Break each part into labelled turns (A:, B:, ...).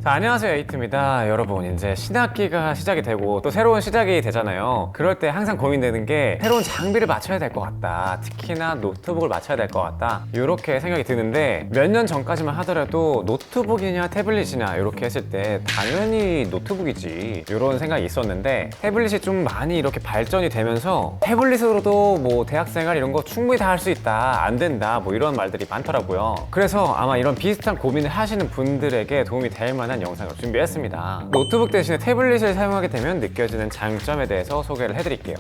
A: 자, 안녕하세요, 에이트입니다. 여러분, 이제 신학기가 시작이 되고 또 새로운 시작이 되잖아요. 그럴 때 항상 고민되는 게 새로운 장비를 맞춰야 될 것 같다, 특히나 노트북을 맞춰야 될 것 같다, 이렇게 생각이 드는데, 몇 년 전까지만 하더라도 노트북이냐 태블릿이냐 이렇게 했을 때 당연히 노트북이지, 이런 생각이 있었는데, 태블릿이 좀 많이 이렇게 발전이 되면서 태블릿으로도 뭐 대학생활 이런 거 충분히 다 할 수 있다, 안 된다, 뭐 이런 말들이 많더라고요. 그래서 아마 이런 비슷한 고민을 하시는 분들에게 도움이 될 만한 영상을 준비했습니다. 노트북 대신에 태블릿을 사용하게 되면 느껴지는 장점에 대해서 소개를 해드릴게요.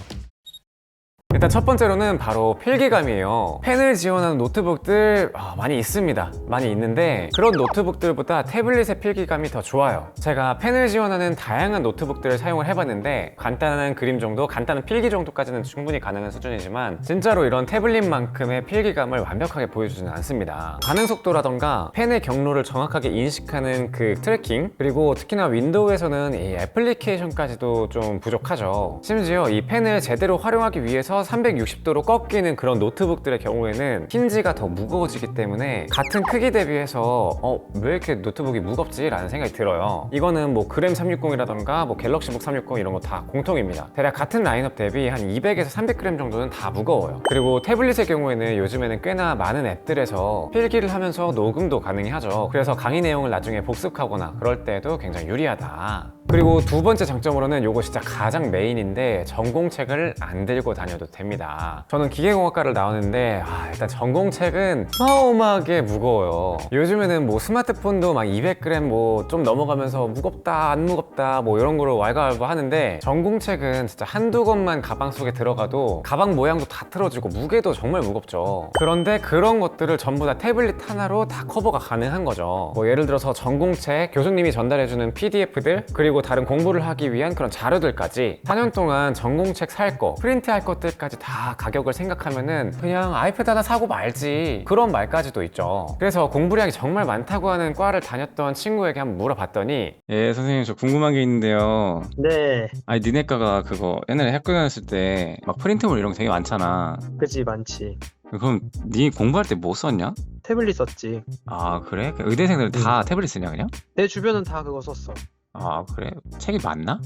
A: 일단 첫 번째로는 바로 필기감이에요. 펜을 지원하는 노트북들 많이 있습니다. 많이 있는데 그런 노트북들보다 태블릿의 필기감이 더 좋아요. 제가 펜을 지원하는 다양한 노트북들을 사용을 해봤는데 간단한 그림 정도, 간단한 필기 정도까지는 충분히 가능한 수준이지만 진짜로 이런 태블릿만큼의 필기감을 완벽하게 보여주지는 않습니다. 반응 속도라던가 펜의 경로를 정확하게 인식하는 그 트래킹, 그리고 특히나 윈도우에서는 이 애플리케이션까지도 좀 부족하죠. 심지어 이 펜을 제대로 활용하기 위해서 360도로 꺾이는 그런 노트북들의 경우에는 힌지가 더 무거워지기 때문에 같은 크기 대비해서 왜 이렇게 노트북이 무겁지? 라는 생각이 들어요. 이거는 뭐 그램 360이라던가 뭐 갤럭시북 360 이런 거 다 공통입니다. 대략 같은 라인업 대비 한 200에서 300g 정도는 다 무거워요. 그리고 태블릿의 경우에는 요즘에는 꽤나 많은 앱들에서 필기를 하면서 녹음도 가능하죠. 그래서 강의 내용을 나중에 복습하거나 그럴 때도 굉장히 유리하다. 그리고 두 번째 장점으로는 요거 진짜 가장 메인인데, 전공책을 안 들고 다녀도 됩니다. 저는 기계공학과를 나왔는데 일단 전공책은 어마어마하게 무거워요. 요즘에는 뭐 스마트폰도 막 200g 뭐 좀 넘어가면서 무겁다 안 무겁다 뭐 이런 거로 왈가왈부 하는데, 전공책은 진짜 한두 권만 가방 속에 들어가도 가방 모양도 다 틀어지고 무게도 정말 무겁죠. 그런데 그런 것들을 전부 다 태블릿 하나로 다 커버가 가능한 거죠. 뭐 예를 들어서 전공책, 교수님이 전달해주는 PDF들, 그리고 다른 공부를 하기 위한 그런 자료들까지 4년 동안 전공책 살 거, 프린트할 것들까지 다 가격을 생각하면은 그냥 아이패드 하나 사고 말지, 그런 말까지도 있죠. 그래서 공부량이 정말 많다고 하는 과를 다녔던 친구에게 한번 물어봤더니,
B: 예, 선생님, 저 궁금한 게 있는데요.
C: 네,
B: 아니, 니네과가 그거 옛날에 학교 다녔을 때 막 프린트물 이런 거 되게 많잖아.
C: 그지 많지.
B: 그럼 니 공부할 때 뭐 썼냐?
C: 태블릿 썼지.
B: 아, 그래? 의대생들 다 태블릿 쓰냐, 그냥?
C: 내 주변은 다 그거 썼어.
B: 아, 그래? 책이 많나?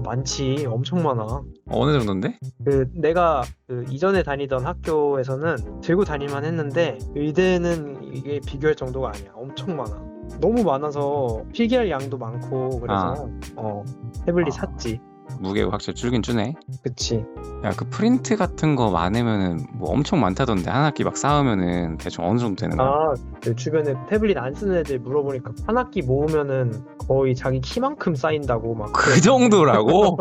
C: 많지. 엄청 많아.
B: 어느 정도인데?
C: 내가 이전에 다니던 학교에서는 들고 다닐만 했는데, 의대는 이게 비교할 정도가 아니야. 엄청 많아. 너무 많아서 필기할 양도 많고, 그래서 태블릿 샀지.
B: 무게가 확실히 줄긴 주네.
C: 그치.
B: 야, 그 프린트 같은 거 많으면은 뭐 엄청 많다던데, 한 학기 막 쌓으면은 대충 어느 정도 되는 거야?
C: 내 주변에 태블릿 안 쓰는 애들 물어보니까 한 학기 모으면은 거의 자기 키만큼 쌓인다고 막.
B: 그 정도라고?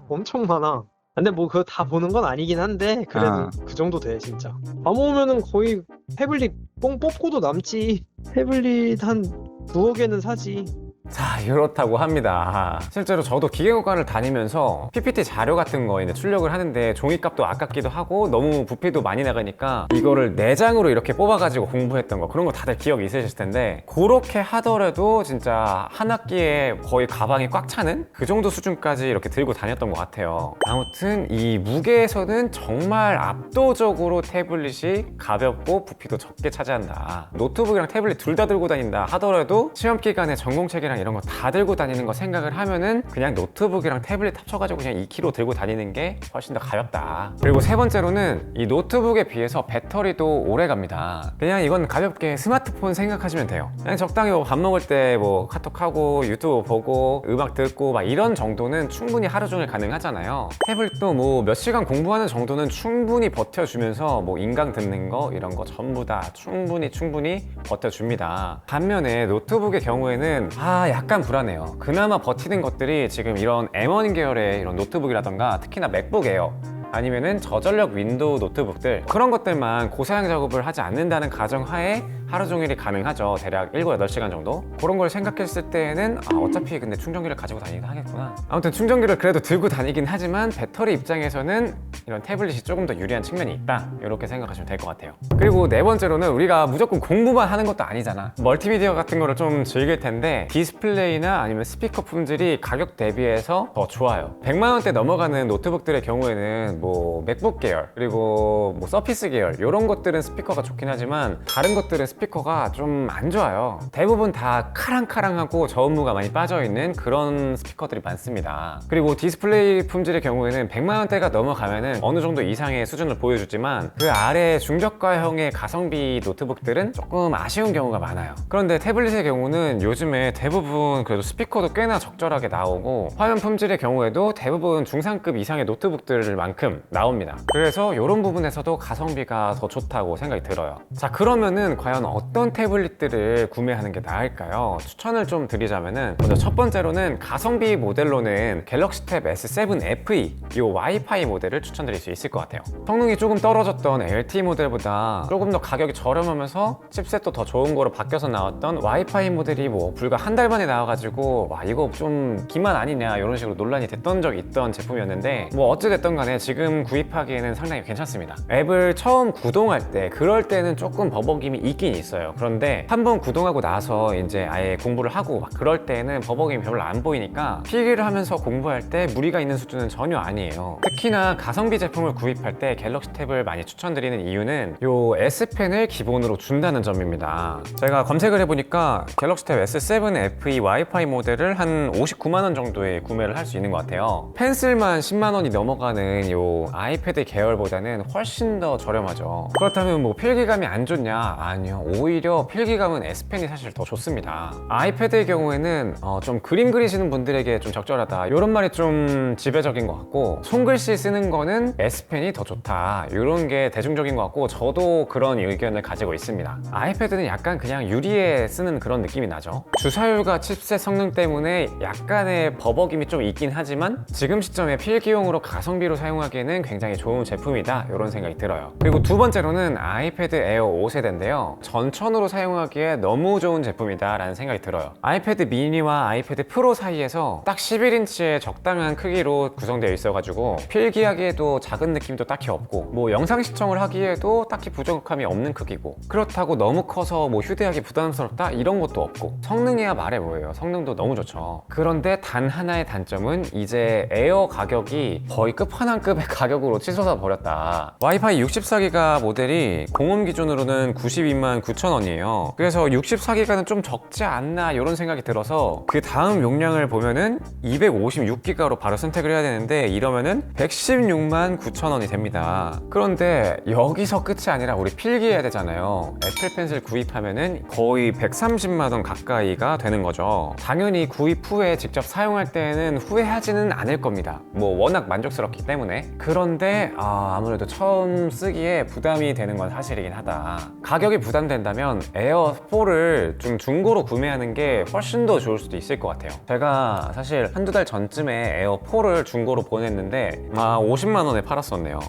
C: 엄청 많아. 근데 뭐 그거 다 보는 건 아니긴 한데, 그래도 그 정도 돼 진짜. 다 모으면은 거의 태블릿 뽕 뽑고도 남지. 태블릿 한 9억에는 사지.
A: 자, 이렇다고 합니다. 실제로 저도 기계공학과를 다니면서 PPT 자료 같은 거 이제 출력을 하는데 종이값도 아깝기도 하고 너무 부피도 많이 나가니까 이거를 4장으로 이렇게 뽑아가지고 공부했던 거, 그런 거 다들 기억이 있으실 텐데, 그렇게 하더라도 진짜 한 학기에 거의 가방이 꽉 차는 그 정도 수준까지 이렇게 들고 다녔던 것 같아요. 아무튼 이 무게에서는 정말 압도적으로 태블릿이 가볍고 부피도 적게 차지한다. 노트북이랑 태블릿 둘 다 들고 다닌다 하더라도 시험 기간에 전공책이랑 이런 거 다 들고 다니는 거 생각을 하면은 그냥 노트북이랑 태블릿 합쳐가지고 그냥 2kg 들고 다니는 게 훨씬 더 가볍다. 그리고 세 번째로는 이 노트북에 비해서 배터리도 오래 갑니다. 그냥 이건 가볍게 스마트폰 생각하시면 돼요. 그냥 적당히 뭐 밥 먹을 때 뭐 카톡하고 유튜브 보고 음악 듣고 막 이런 정도는 충분히 하루 종일 가능하잖아요. 태블릿도 뭐 몇 시간 공부하는 정도는 충분히 버텨주면서 뭐 인강 듣는 거 이런 거 전부 다 충분히 버텨줍니다. 반면에 노트북의 경우에는 약간 불안해요. 그나마 버티는 것들이 지금 이런 M1 계열의 이런 노트북이라던가 특히나 맥북 에어, 아니면은 저전력 윈도우 노트북들, 그런 것들만 고사양 작업을 하지 않는다는 가정하에 하루 종일이 가능하죠. 대략 7, 8시간 정도? 그런 걸 생각했을 때에는 어차피 근데 충전기를 가지고 다니긴 하겠구나. 아무튼 충전기를 그래도 들고 다니긴 하지만 배터리 입장에서는 이런 태블릿이 조금 더 유리한 측면이 있다, 이렇게 생각하시면 될 것 같아요. 그리고 네 번째로는 우리가 무조건 공부만 하는 것도 아니잖아. 멀티미디어 같은 거를 좀 즐길 텐데 디스플레이나 아니면 스피커 품질이 가격 대비해서 더 좋아요. 100만 원대 넘어가는 노트북들의 경우에는 뭐 맥북 계열, 그리고 뭐 서피스 계열, 이런 것들은 스피커가 좋긴 하지만 다른 것들은 스피커가 좀 안 좋아요. 대부분 다 카랑카랑하고 저음무가 많이 빠져있는 그런 스피커들이 많습니다. 그리고 디스플레이 품질의 경우에는 100만 원대가 넘어가면은 어느 정도 이상의 수준을 보여주지만 그 아래 중저가형의 가성비 노트북들은 조금 아쉬운 경우가 많아요. 그런데 태블릿의 경우는 요즘에 대부분 그래도 스피커도 꽤나 적절하게 나오고 화면 품질의 경우에도 대부분 중상급 이상의 노트북들만큼 나옵니다. 그래서 이런 부분에서도 가성비가 더 좋다고 생각이 들어요. 자, 그러면은 과연 어떤 태블릿들을 구매하는 게 나을까요? 추천을 좀 드리자면은 먼저 첫 번째로는 가성비 모델로는 갤럭시 탭 S7 FE 이 와이파이 모델을 추천드릴 수 있을 것 같아요. 성능이 조금 떨어졌던 LTE 모델보다 조금 더 가격이 저렴하면서 칩셋도 더 좋은 거로 바뀌어서 나왔던 와이파이 모델이 뭐 불과 한 달 만에 나와가지고 와 이거 좀 기만 아니냐 이런 식으로 논란이 됐던 적이 있던 제품이었는데 뭐 어찌됐든 간에 지금 구입하기에는 상당히 괜찮습니다. 앱을 처음 구동할 때 그럴 때는 조금 버벅임이 있긴 있어요. 그런데 한번 구동하고 나서 이제 아예 공부를 하고 막 그럴 때는 버벅임이 별로 안 보이니까 필기를 하면서 공부할 때 무리가 있는 수준은 전혀 아니에요. 특히나 가성비 제품을 구입할 때 갤럭시 탭을 많이 추천드리는 이유는 요 S펜을 기본으로 준다는 점입니다. 제가 검색을 해보니까 갤럭시 탭 S7 FE 와이파이 모델을 한 59만 원 정도에 구매를 할 수 있는 것 같아요. 펜슬만 10만 원이 넘어가는 요 아이패드 계열보다는 훨씬 더 저렴하죠. 그렇다면 뭐 필기감이 안 좋냐? 아니요. 오히려 필기감은 S펜이 사실 더 좋습니다. 아이패드의 경우에는 좀 그림 그리시는 분들에게 좀 적절하다 이런 말이 좀 지배적인 것 같고 손글씨 쓰는 거는 S펜이 더 좋다 이런 게 대중적인 것 같고 저도 그런 의견을 가지고 있습니다. 아이패드는 약간 그냥 유리에 쓰는 그런 느낌이 나죠. 주사율과 칩셋 성능 때문에 약간의 버벅임이 좀 있긴 하지만 지금 시점에 필기용으로 가성비로 사용하기에는 굉장히 좋은 제품이다 이런 생각이 들어요. 그리고 두 번째로는 아이패드 에어 5세대인데요. 전천으로 사용하기에 너무 좋은 제품이다 라는 생각이 들어요. 아이패드 미니와 아이패드 프로 사이에서 딱 11인치의 적당한 크기로 구성되어 있어가지고 필기하기에도 작은 느낌도 딱히 없고 뭐 영상 시청을 하기에도 딱히 부족함이 없는 크기고 그렇다고 너무 커서 뭐 휴대하기 부담스럽다 이런 것도 없고 성능이야 말해 뭐예요. 성능도 너무 좋죠. 그런데 단 하나의 단점은 이제 에어 가격이 거의 끝판왕급의 가격으로 치솟아 버렸다. 와이파이 64기가 모델이 공홈 기준으로는 92만 9천 원이에요. 그래서 64기가는 좀 적지 않나 이런 생각이 들어서 그 다음 용량을 보면은 256기가로 바로 선택을 해야 되는데 이러면은 116만 9천 원이 됩니다. 그런데 여기서 끝이 아니라 우리 필기해야 되잖아요. 애플 펜슬 구입하면은 거의 130만 원 가까이가 되는 거죠. 당연히 구입 후에 직접 사용할 때는 후회하지는 않을 겁니다. 뭐 워낙 만족스럽기 때문에. 그런데 아무래도 처음 쓰기에 부담이 되는 건 사실이긴 하다. 가격이 부담된다면 에어 4를 좀 중고로 구매하는 게 훨씬 더 좋을 수도 있을 것 같아요. 제가 사실 한두 달 전쯤에 에어 4를 중고로 보냈는데 50만 원에 팔았었네요.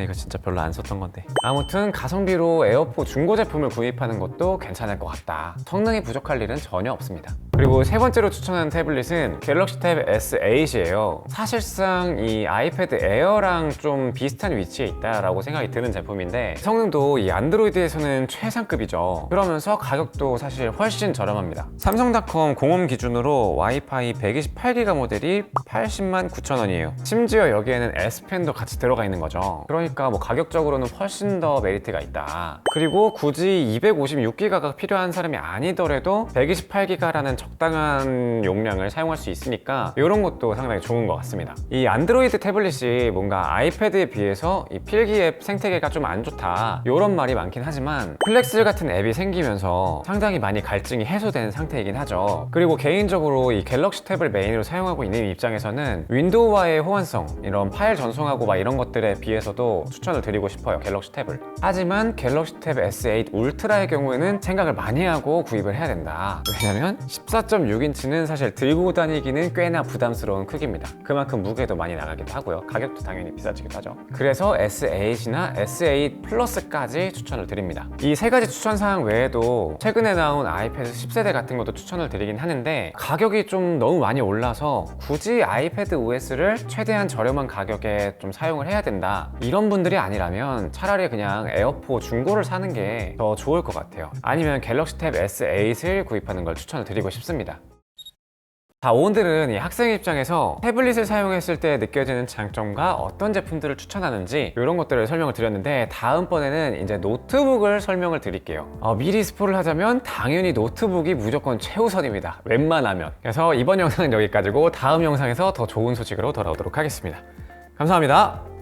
A: 이거 진짜 별로 안 썼던 건데. 아무튼 가성비로 에어포 중고 제품을 구입하는 것도 괜찮을 것 같다. 성능이 부족할 일은 전혀 없습니다. 그리고 세 번째로 추천하는 태블릿은 갤럭시 탭 S8이에요. 사실상 이 아이패드 에어랑 좀 비슷한 위치에 있다라고 생각이 드는 제품인데 성능도 이 안드로이드에서는 최상급이죠. 그러면서 가격도 사실 훨씬 저렴합니다. 삼성닷컴 공홈 기준으로 와이파이 128기가 모델이 80만 9천 원이에요. 심지어 여기에는 S펜도 같이 들어가 있는 거죠. 그러니까 뭐 가격적으로는 훨씬 더 메리트가 있다. 그리고 굳이 256기가가 필요한 사람이 아니더라도 128기가라는 적당한 용량을 사용할 수 있으니까 이런 것도 상당히 좋은 것 같습니다. 이 안드로이드 태블릿이 뭔가 아이패드에 비해서 이 필기 앱 생태계가 좀 안 좋다 이런 말이 많긴 하지만 플렉스 같은 앱이 생기면서 상당히 많이 갈증이 해소된 상태이긴 하죠. 그리고 개인적으로 이 갤럭시 탭을 메인으로 사용하고 있는 입장에서는 윈도우와의 호환성 이런 파일 전송하고 막 이런 것들에 비해서도 추천을 드리고 싶어요. 갤럭시 탭을. 하지만 갤럭시 탭 S8 울트라의 경우에는 생각을 많이 하고 구입을 해야 된다. 왜냐면 14.6인치는 사실 들고 다니기는 꽤나 부담스러운 크기입니다. 그만큼 무게도 많이 나가기도 하고요. 가격도 당연히 비싸지기도 하죠. 그래서 S8이나 S8 플러스까지 추천을 드립니다. 이 세 가지 추천 사항 외에도 최근에 나온 아이패드 10세대 같은 것도 추천을 드리긴 하는데 가격이 좀 너무 많이 올라서 굳이 아이패드 OS를 최대한 저렴한 가격에 좀 사용을 해야 된다 이런 분들이 아니라면 차라리 그냥 에어포 중고를 사는 게 더 좋을 것 같아요. 아니면 갤럭시 탭 S8을 구입하는 걸 추천을 드리고 싶습니다. 자, 오늘은 이 학생 입장에서 태블릿을 사용했을 때 느껴지는 장점과 어떤 제품들을 추천하는지 이런 것들을 설명을 드렸는데, 다음번에는 이제 노트북을 설명을 드릴게요. 미리 스포를 하자면 당연히 노트북이 무조건 최우선입니다. 웬만하면. 그래서 이번 영상은 여기까지고 다음 영상에서 더 좋은 소식으로 돌아오도록 하겠습니다. 감사합니다.